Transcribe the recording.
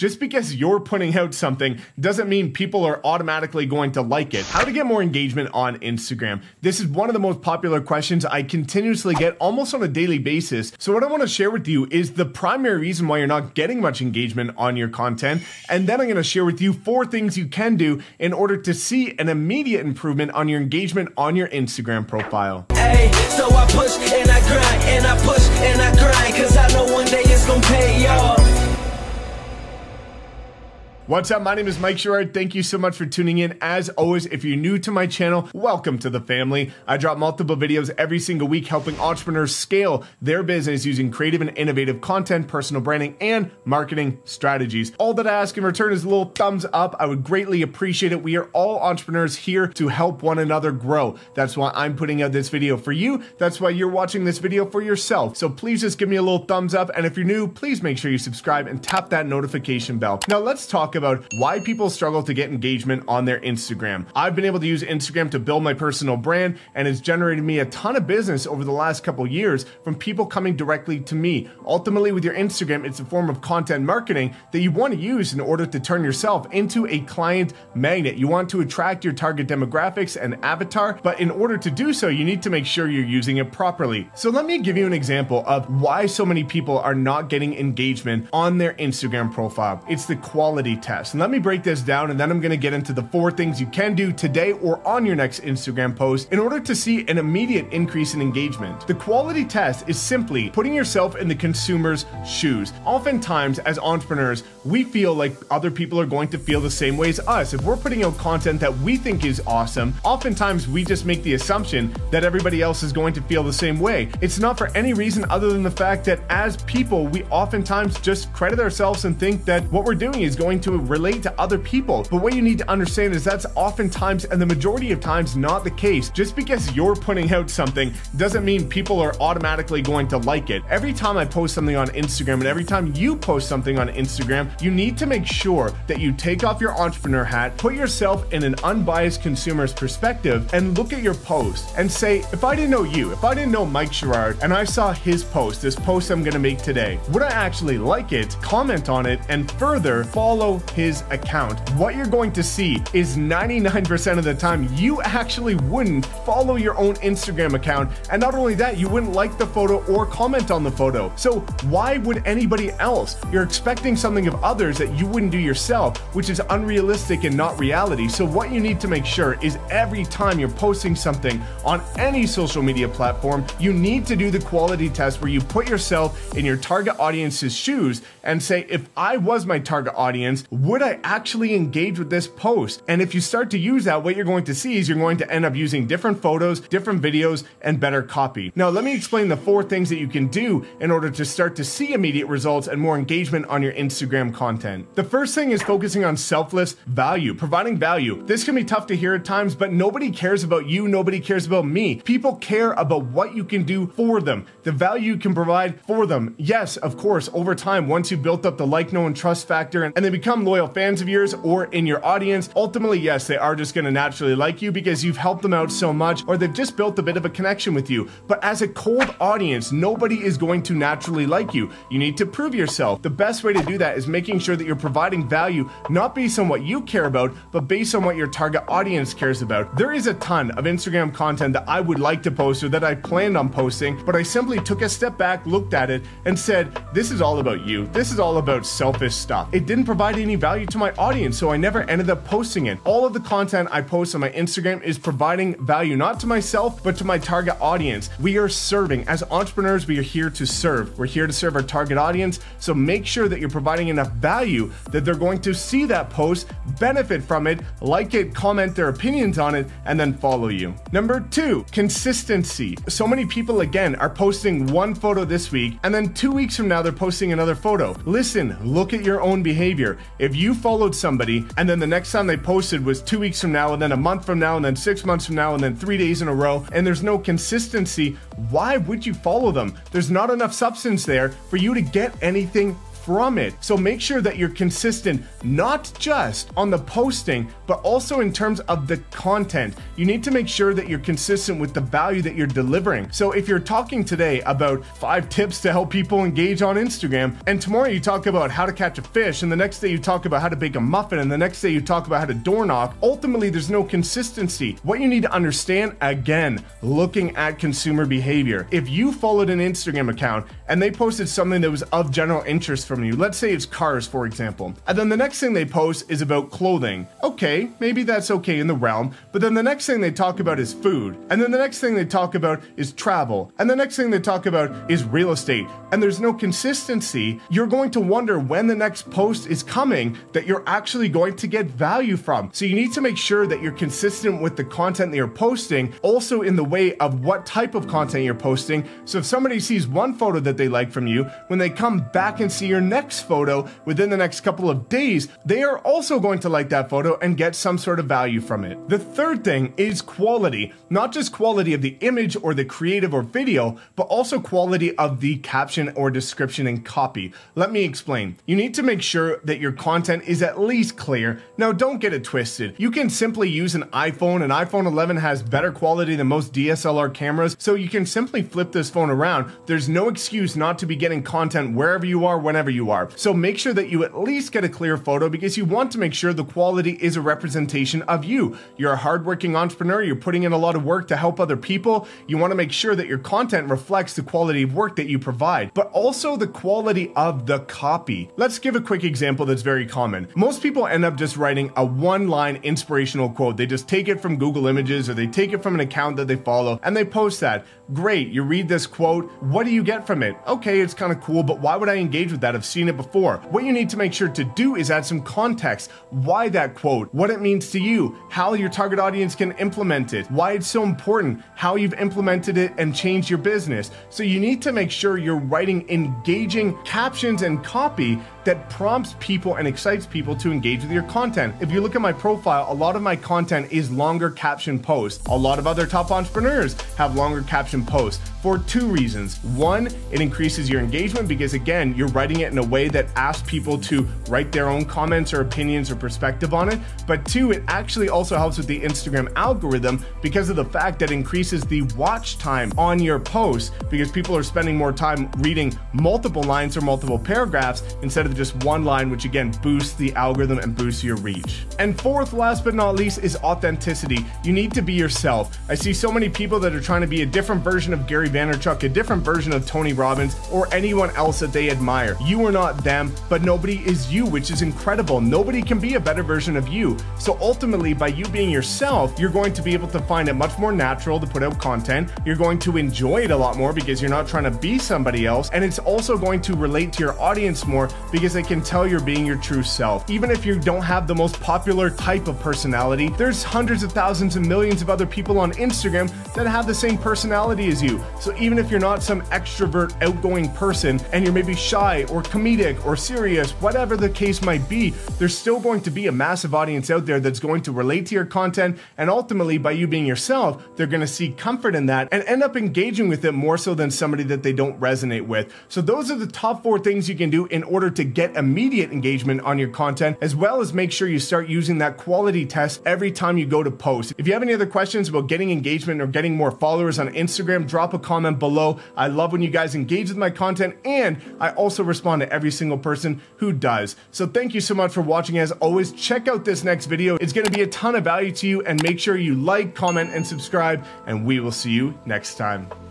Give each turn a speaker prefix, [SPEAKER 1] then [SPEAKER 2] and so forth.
[SPEAKER 1] Just because you're putting out something doesn't mean people are automatically going to like it. How to get more engagement on Instagram? This is one of the most popular questions I continuously get almost on a daily basis. So what I want to share with you is the primary reason why you're not getting much engagement on your content. And then I'm going to share with you 4 things you can do in order to see an immediate improvement on your engagement on your Instagram profile.
[SPEAKER 2] Hey, so I push and I grind and I push and I grind, cause I know one day it's gonna pay y'all.
[SPEAKER 1] What's up? My name is Mike Sherrard. Thank you so much for tuning in. As always, if you're new to my channel, welcome to the family. I drop multiple videos every single week helping entrepreneurs scale their business using creative and innovative content, personal branding, and marketing strategies. All that I ask in return is a little thumbs up. I would greatly appreciate it. We are all entrepreneurs here to help one another grow. That's why I'm putting out this video for you. That's why you're watching this video for yourself. So please just give me a little thumbs up. And if you're new, please make sure you subscribe and tap that notification bell. Now let's talk about why people struggle to get engagement on their Instagram. I've been able to use Instagram to build my personal brand, and it's generated me a ton of business over the last couple years from people coming directly to me. Ultimately, with your Instagram, it's a form of content marketing that you want to use in order to turn yourself into a client magnet. You want to attract your target demographics and avatar, but in order to do so, you need to make sure you're using it properly. So let me give you an example of why so many people are not getting engagement on their Instagram profile. It's the quality test. And let me break this down, and then I'm going to get into the 4 things you can do today or on your next Instagram post in order to see an immediate increase in engagement. The quality test is simply putting yourself in the consumer's shoes. Oftentimes, as entrepreneurs, we feel like other people are going to feel the same way as us. If we're putting out content that we think is awesome, oftentimes we just make the assumption that everybody else is going to feel the same way. It's not for any reason other than the fact that as people, we oftentimes just credit ourselves and think that what we're doing is going to relate to other people. But what you need to understand is that's oftentimes, and the majority of times, not the case. Just because you're putting out something doesn't mean people are automatically going to like it. Every time I post something on Instagram, and every time you post something on Instagram, you need to make sure that you take off your entrepreneur hat, put yourself in an unbiased consumer's perspective, and look at your post and say, if I didn't know you, if I didn't know Mike Sherrard, and I saw his post, this post I'm gonna make today, would I actually like it, comment on it, and further follow his account? What you're going to see is 99% of the time you actually wouldn't follow your own Instagram account, and not only that, you wouldn't like the photo or comment on the photo. So why would anybody else? You're expecting something of others that you wouldn't do yourself, which is unrealistic and not reality. So what you need to make sure is every time you're posting something on any social media platform, you need to do the quality test where you put yourself in your target audience's shoes and say, if I was my target audience, would I actually engage with this post? And if you start to use that, what you're going to see is you're going to end up using different photos, different videos, and better copy. Now, let me explain the 4 things that you can do in order to start to see immediate results and more engagement on your Instagram content. The first thing is focusing on selfless value, providing value. This can be tough to hear at times, but nobody cares about you. Nobody cares about me. People care about what you can do for them, the value you can provide for them. Yes, of course, over time, once you built up the like, know, and trust factor, and they become loyal fans of yours or in your audience, ultimately, yes, they are just going to naturally like you because you've helped them out so much, or they've just built a bit of a connection with you. But as a cold audience, nobody is going to naturally like you. You need to prove yourself. The best way to do that is making sure that you're providing value, not based on what you care about, but based on what your target audience cares about. There is a ton of Instagram content that I would like to post or that I planned on posting, but I simply took a step back, looked at it, and said, this is all about you. This is all about selfish stuff. It didn't provide any value to my audience, so I never ended up posting it. All of the content I post on my Instagram is providing value, not to myself, but to my target audience. We are serving. As entrepreneurs, we are here to serve. We're here to serve our target audience, so make sure that you're providing enough value that they're going to see that post, benefit from it, like it, comment their opinions on it, and then follow you. Number 2, consistency. So many people, again, are posting one photo this week, and then 2 weeks from now, they're posting another photo. Listen, look at your own behavior. If you followed somebody, and then the next time they posted was 2 weeks from now, and then a month from now, and then 6 months from now, and then 3 days in a row, and there's no consistency, why would you follow them? There's not enough substance there for you to get anything from it. So make sure that you're consistent, not just on the posting, but also in terms of the content. You need to make sure that you're consistent with the value that you're delivering. So if you're talking today about 5 tips to help people engage on Instagram, and tomorrow you talk about how to catch a fish, and the next day you talk about how to bake a muffin, and the next day you talk about how to door knock, ultimately there's no consistency. What you need to understand, again, looking at consumer behavior. If you followed an Instagram account and they posted something that was of general interest from you, let's say it's cars, for example, and then the next thing they post is about clothing. Okay, maybe that's okay in the realm, but then the next thing they talk about is food, and then the next thing they talk about is travel, and the next thing they talk about is real estate, and there's no consistency. You're going to wonder when the next post is coming that you're actually going to get value from. So you need to make sure that you're consistent with the content that you're posting, also in the way of what type of content you're posting. So if somebody sees one photo that they like from you, when they come back and see your next photo within the next couple of days, they are also going to like that photo and get some sort of value from it. The third thing is quality, not just quality of the image or the creative or video, but also quality of the caption or description and copy. Let me explain. You need to make sure that your content is at least clear. Now, don't get it twisted. You can simply use an iPhone. An iPhone 11 has better quality than most DSLR cameras, so you can simply flip this phone around. There's no excuse not to be getting content wherever you are, whenever you are. So make sure that you at least get a clear photo, because you want to make sure the quality is a representation of you. You're a hardworking entrepreneur. You're putting in a lot of work to help other people. You want to make sure that your content reflects the quality of work that you provide, but also the quality of the copy. Let's give a quick example that's very common. Most people end up just writing a one-line inspirational quote. They just take it from Google Images, or they take it from an account that they follow, and they post that. Great, you read this quote. What do you get from it? Okay, it's kind of cool, but why would I engage with that? I've seen it before. What you need to make sure to do is add some context. Why that quote, what it means to you, how your target audience can implement it, why it's so important, how you've implemented it and changed your business. So you need to make sure you're writing engaging captions and copy that prompts people and excites people to engage with your content. If you look at my profile, a lot of my content is longer caption posts. A lot of other top entrepreneurs have longer caption posts for 2 reasons. One, it increases your engagement because, again, you're writing it in a way that asks people to write their own comments or opinions or perspective on it. But 2, it actually also helps with the Instagram algorithm because of the fact that it increases the watch time on your posts, because people are spending more time reading multiple lines or multiple paragraphs instead of just one line, which again boosts the algorithm and boosts your reach. And fourth, last but not least, is authenticity. You need to be yourself. I see so many people that are trying to be a different version of Gary Vaynerchuk, a different version of Tony Robbins, or anyone else that they admire. You are not them, but nobody is you, which is incredible. Nobody can be a better version of you. So ultimately, by you being yourself, you're going to be able to find it much more natural to put out content. You're going to enjoy it a lot more because you're not trying to be somebody else. And it's also going to relate to your audience more because they can tell you're being your true self. Even if you don't have the most popular type of personality, there's hundreds of thousands and millions of other people on Instagram that have the same personality as you. So even if you're not some extrovert, outgoing person, and you're maybe shy or comedic or serious, whatever the case might be, there's still going to be a massive audience out there that's going to relate to your content. And ultimately, by you being yourself, they're going to see comfort in that and end up engaging with it more so than somebody that they don't resonate with. So those are the top 4 things you can do in order to get immediate engagement on your content, as well as make sure you start using that quality test every time you go to post. If you have any other questions about getting engagement or getting more followers on Instagram, drop a comment below. I love when you guys engage with my content, and I also respond to every single person who does. So thank you so much for watching. As always, check out this next video. It's going to be a ton of value to you, and make sure you like, comment, and subscribe, and we will see you next time.